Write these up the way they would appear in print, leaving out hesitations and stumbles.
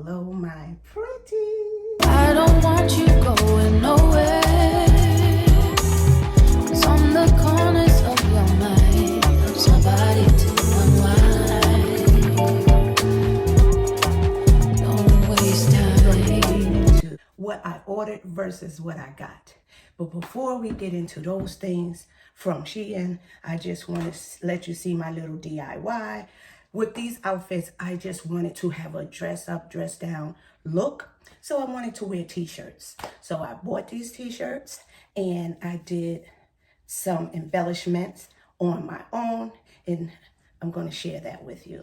Hello, my pretty. I don't want you going nowhere. 'Cause on the corners of your mind, there's somebody to unwind. Don't waste time. What I ordered versus what I got. But before we get into those things from Shein, I just want to let you see my little DIY. With these outfits, I just wanted to have a dress up, dress down look. So I wanted to wear t-shirts. So I bought these t-shirts and I did some embellishments on my own. And I'm going to share that with you.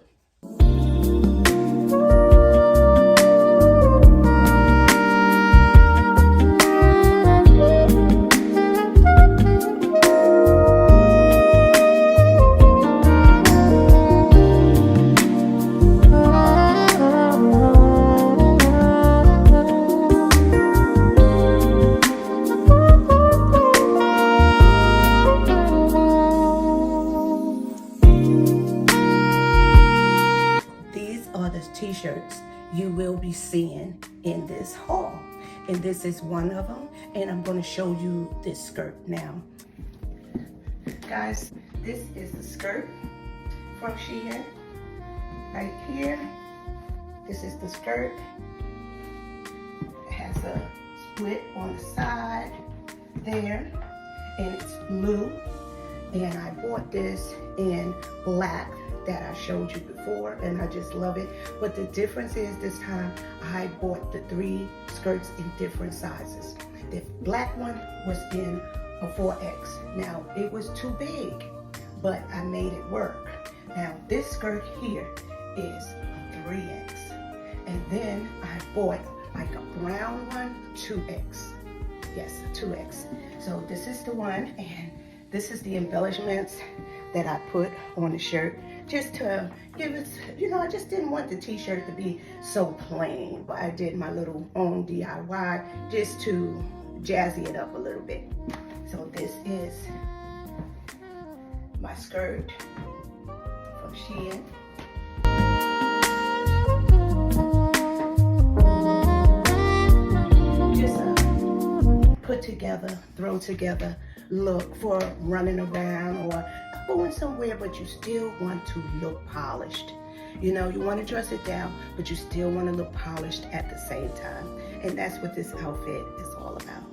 T-shirts you will be seeing in this haul, and this is one of them, and I'm going to show you this skirt now. Guys, this is the skirt from Shein right here. This is the skirt. It has a split on the side there, and it's blue, and I bought this in black that I showed you before, and I just love it. But the difference is this time I bought the 3 skirts in different sizes. The black one was in a 4X. Now it was too big, but I made it work. Now this skirt here is a 3X. And then I bought like a brown one, 2X. Yes, a 2X. So this is the one, and this is the embellishments that I put on the shirt, just to give it, I just didn't want the t-shirt to be so plain, but I did my little own DIY just to jazzy it up a little bit. So this is my skirt from Shein. Just a put together, throw together look for running around or going somewhere, but you still want to look polished. You want to dress it down, but you still want to look polished at the same time. And that's what this outfit is all about.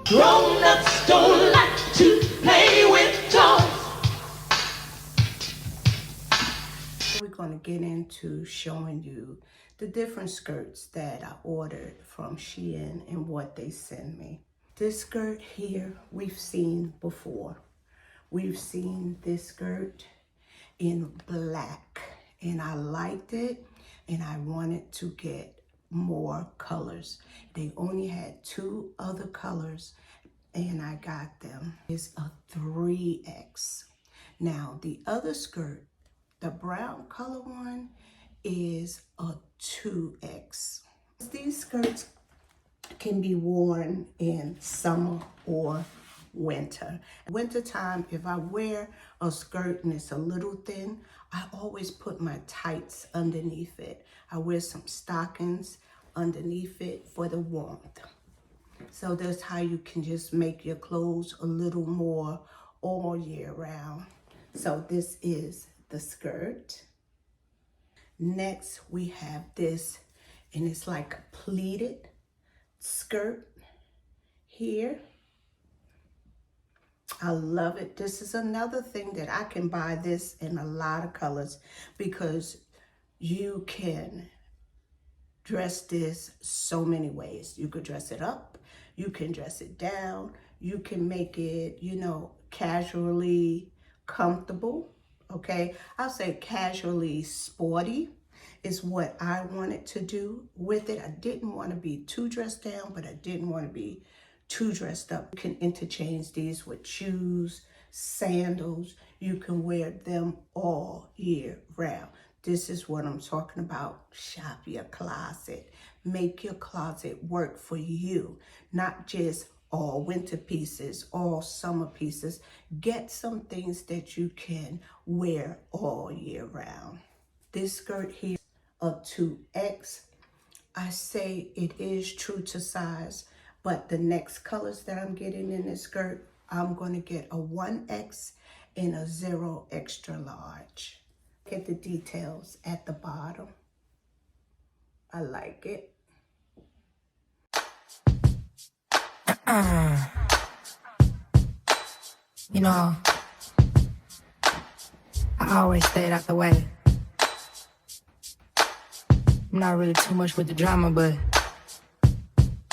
Grown-ups don't like to play with dolls. We're going to get into showing you the different skirts that I ordered from Shein and what they send me. This skirt here, we've seen before. We've seen this skirt in black, and I liked it, and I wanted to get more colors. They only had 2 other colors, and I got them. It's a 3X. Now, the other skirt, the brown color one, is a 2X. These skirts can be worn in summer or winter. Winter time, if I wear a skirt and it's a little thin, I always put my tights underneath it. I wear some stockings underneath it for the warmth. So that's how you can just make your clothes a little more all year round. So this is the skirt. Next, we have this, and it's like a pleated skirt here. I love it. This is another thing that I can buy this in a lot of colors, because you can dress this so many ways. You could dress it up, you can dress it down, you can make it, casually comfortable, okay? I'll say casually sporty is what I wanted to do with it. I didn't want to be too dressed down, but I didn't want to be too dressed up. You can interchange these with shoes, sandals. You can wear them all year round. This is what I'm talking about. Shop your closet. Make your closet work for you, not just all winter pieces, all summer pieces. Get some things that you can wear all year round. This skirt here, a 2X. I say it is true to size, but the next colors that I'm getting in this skirt, I'm going to get a 1X and a 0 extra large. Look at the details at the bottom. I like it. You know, I always stayed out the way. I'm not really too much with the drama, but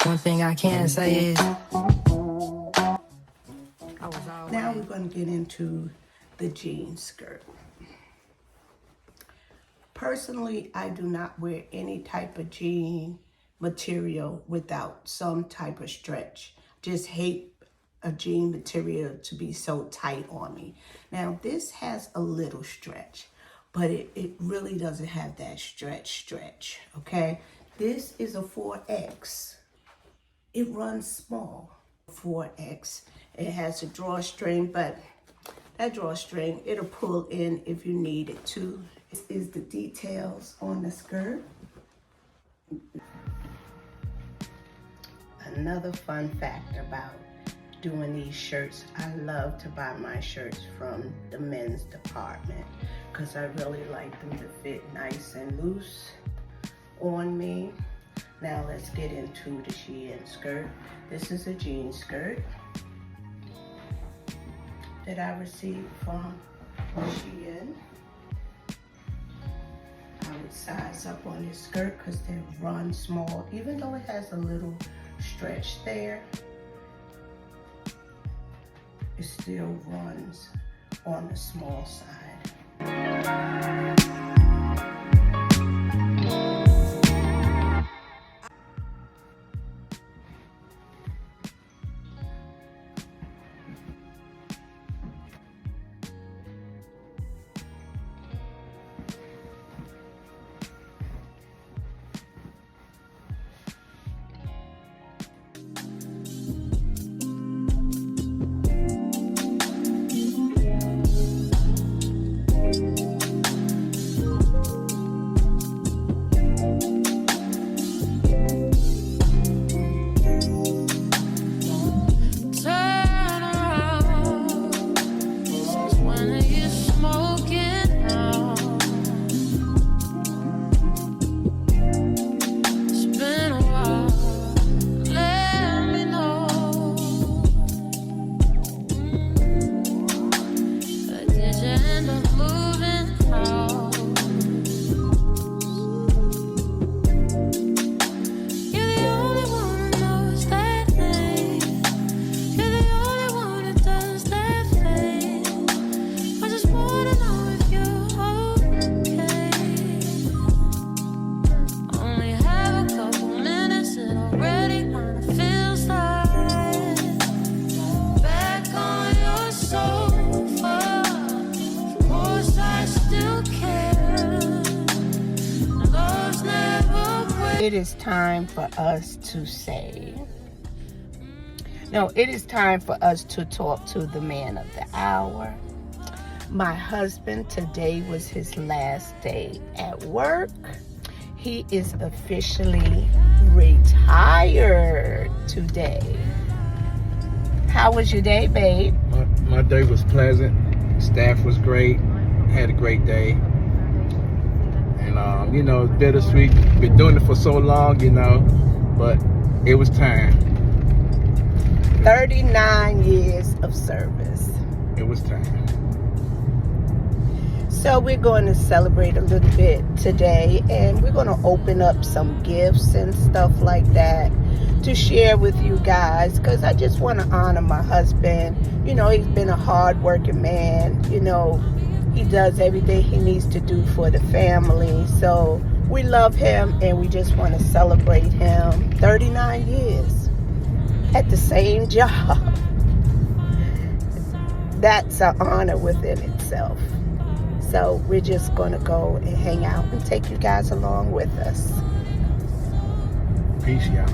one thing I can say is I was always... Now we're going to get into the jean skirt. Personally, I do not wear any type of jean material without some type of stretch. Just hate a jean material to be so tight on me. Now this has a little stretch, but it really doesn't have that stretch, okay? This is a 4X. It runs small, 4X. It has a drawstring, but that drawstring, it'll pull in if you need it to. This is the details on the skirt. Another fun fact about doing these shirts, I love to buy my shirts from the men's department because I really like them to fit nice and loose on me. Now let's get into the Shein skirt. This is a jean skirt that I received from Shein. I would size up on this skirt because they run small, even though it has a little stretch there. It still runs on the small side. It is time for us to say, no, it is time for us to talk to the man of the hour. My husband, today was his last day at work. He is officially retired today. How was your day, babe? My day was pleasant. Staff was great. Had a great day. And, you know, bittersweet. Been doing it for so long, you know, but it was time. 39 years of service. It was time. So we're going to celebrate a little bit today, and we're going to open up some gifts and stuff like that to share with you guys, because I just want to honor my husband. You know, he's been a hard-working man. You know, he does everything he needs to do for the family. So we love him, and we just want to celebrate him. 39 years at the same job. That's an honor within itself. So we're just going to go and hang out and take you guys along with us. Peace, y'all.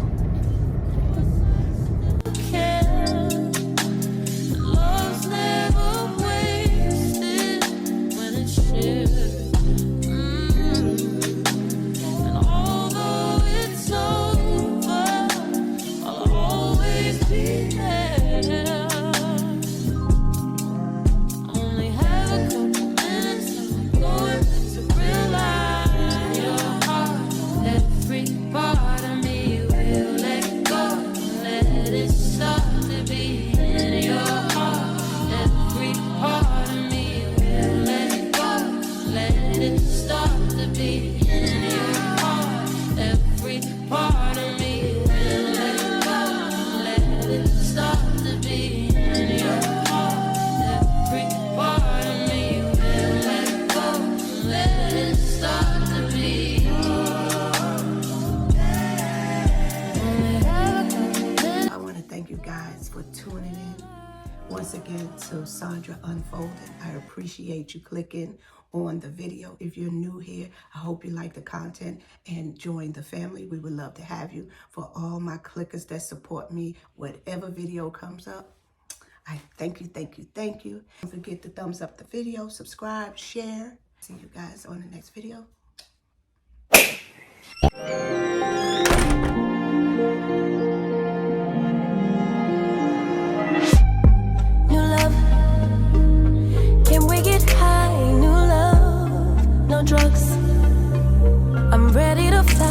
And although it's to Sondra Unfolding. I appreciate you clicking on the video. If you're new here, I hope you like the content and join the family. We would love to have you. For all my clickers that support me, whatever video comes up, I thank you, thank you, thank you. Don't forget to thumbs up the video, subscribe, share. See you guys on the next video. New love, can we get high? New love, no drugs. I'm ready to fly.